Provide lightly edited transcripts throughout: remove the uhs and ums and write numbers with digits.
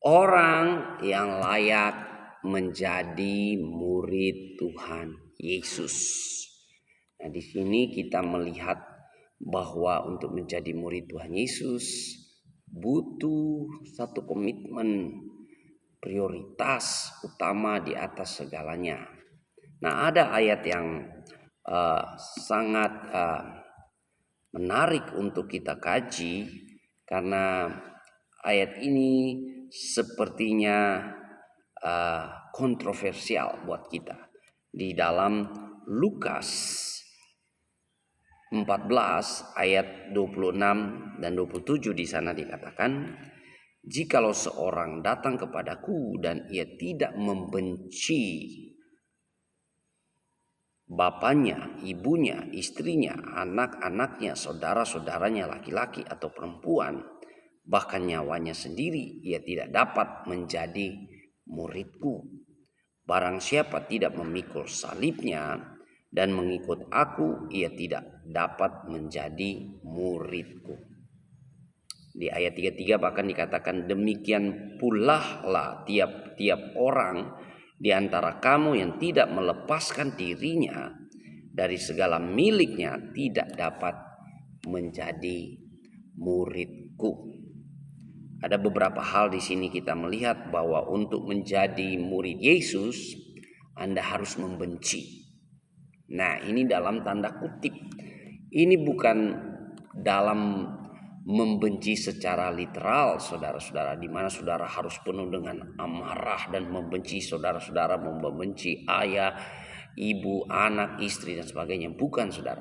orang yang layak menjadi murid Tuhan Yesus. Nah, di sini kita melihat bahwa untuk menjadi murid Tuhan Yesus butuh satu komitmen prioritas utama di atas segalanya. Nah, ada ayat yang sangat menarik untuk kita kaji karena ayat ini sepertinya kontroversial buat kita. Di dalam Lukas 14 ayat 26 dan 27 di sana dikatakan, "Jikalau seorang datang kepadaku dan ia tidak membenci bapaknya, ibunya, istrinya, anak-anaknya, saudara-saudaranya laki-laki atau perempuan, bahkan nyawanya sendiri, ia tidak dapat menjadi muridku. Barang siapa tidak memikul salibnya dan mengikut aku, ia tidak dapat menjadi muridku." Di ayat 33 bahkan dikatakan, "Demikian pula lah tiap-tiap orang di antara kamu yang tidak melepaskan dirinya dari segala miliknya tidak dapat menjadi muridku." Ada beberapa hal di sini kita melihat bahwa untuk menjadi murid Yesus, Anda harus membenci. Nah, ini dalam tanda kutip. Ini bukan dalam membenci secara literal, saudara-saudara, di mana saudara harus penuh dengan amarah dan membenci saudara-saudara, membenci ayah, ibu, anak, istri dan sebagainya. Bukan, saudara.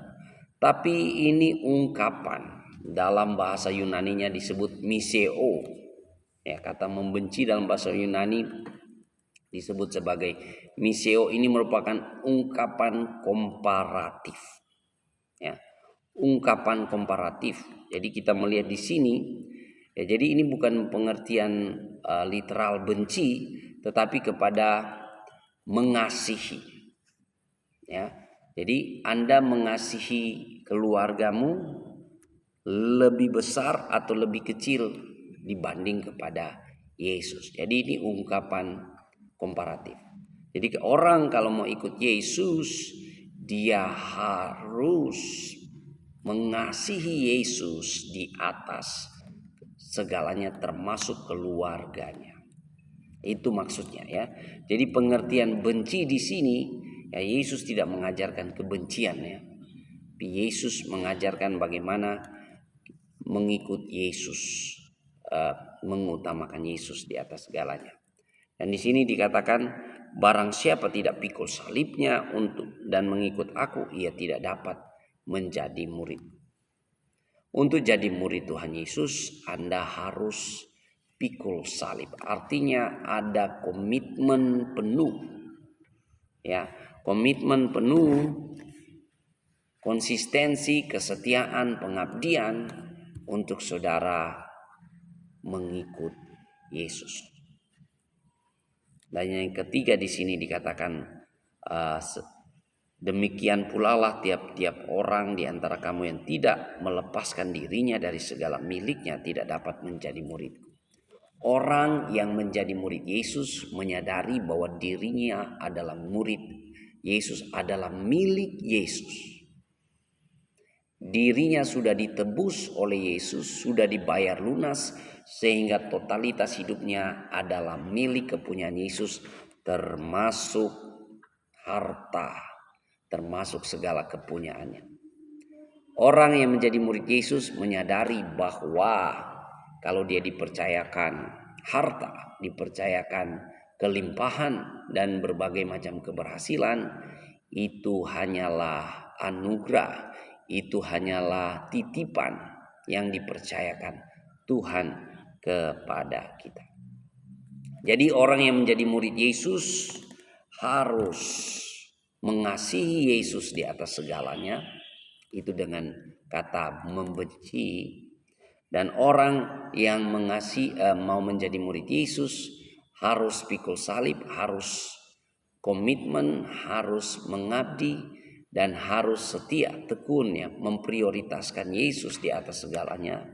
Tapi ini ungkapan, dalam bahasa Yunaninya disebut miseo. Ya, kata membenci dalam bahasa Yunani disebut sebagai miseo. Ini merupakan ungkapan komparatif. Ya, ungkapan komparatif. Jadi kita melihat di sini, ya, jadi ini bukan pengertian literal benci, tetapi kepada mengasihi. Ya, jadi Anda mengasihi keluargamu lebih besar atau lebih kecil dibanding kepada Yesus. Jadi ini ungkapan komparatif. Jadi orang kalau mau ikut Yesus, dia harus mengasihi Yesus di atas segalanya, termasuk keluarganya. Itu maksudnya, ya. Jadi pengertian benci di sini, ya, Yesus tidak mengajarkan kebencian, ya. Yesus mengajarkan bagaimana mengikut Yesus, mengutamakan Yesus di atas segalanya. Dan di sini dikatakan, barang siapa tidak pikul salibnya dan mengikut aku, ia tidak dapat menjadi murid. Untuk jadi murid Tuhan Yesus, Anda harus pikul salib. Artinya ada komitmen penuh. Ya, komitmen penuh, konsistensi, kesetiaan, pengabdian untuk saudara mengikut Yesus. Dan yang ketiga di sini dikatakan, demikian pula lah tiap-tiap orang di antara kamu yang tidak melepaskan dirinya dari segala miliknya tidak dapat menjadi muridku. Orang yang menjadi murid Yesus menyadari bahwa dirinya adalah murid Yesus, adalah milik Yesus. Dirinya sudah ditebus oleh Yesus, sudah dibayar lunas, sehingga totalitas hidupnya adalah milik kepunyaan Yesus, termasuk harta, termasuk segala kepunyaannya. Orang yang menjadi murid Yesus menyadari bahwa kalau dia dipercayakan harta, dipercayakan kelimpahan dan berbagai macam keberhasilan, itu hanyalah anugerah, itu hanyalah titipan yang dipercayakan Tuhan kepada kita. Jadi orang yang menjadi murid Yesus harus mengasihi Yesus di atas segalanya, itu dengan kata membenci. Dan orang yang mau menjadi murid Yesus harus pikul salib, harus komitmen, harus mengabdi, dan harus setia, tekun, ya, memprioritaskan Yesus di atas segalanya.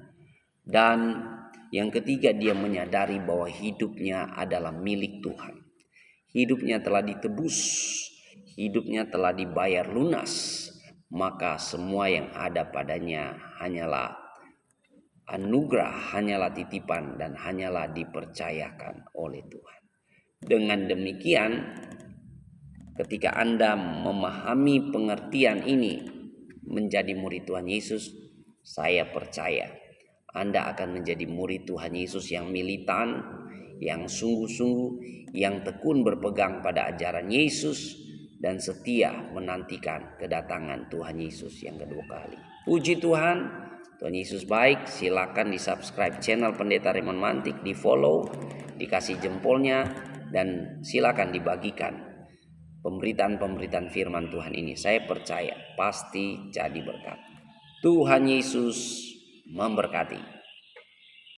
Dan Yang ketiga, dia menyadari bahwa hidupnya adalah milik Tuhan. Hidupnya telah ditebus, hidupnya telah dibayar lunas, maka semua yang ada padanya hanyalah anugerah, hanyalah titipan, dan hanyalah dipercayakan oleh Tuhan. Dengan demikian, ketika Anda memahami pengertian ini menjadi murid Tuhan Yesus, saya percaya Anda akan menjadi murid Tuhan Yesus yang militan, yang sungguh-sungguh, yang tekun berpegang pada ajaran Yesus, dan setia menantikan kedatangan Tuhan Yesus yang kedua kali. Puji Tuhan, Tuhan Yesus baik. Silakan di subscribe channel Pendeta Raymond Mantik, di follow, dikasih jempolnya, dan silakan dibagikan pemberitaan-pemberitaan firman Tuhan ini. Saya percaya pasti jadi berkat. Tuhan Yesus memberkati.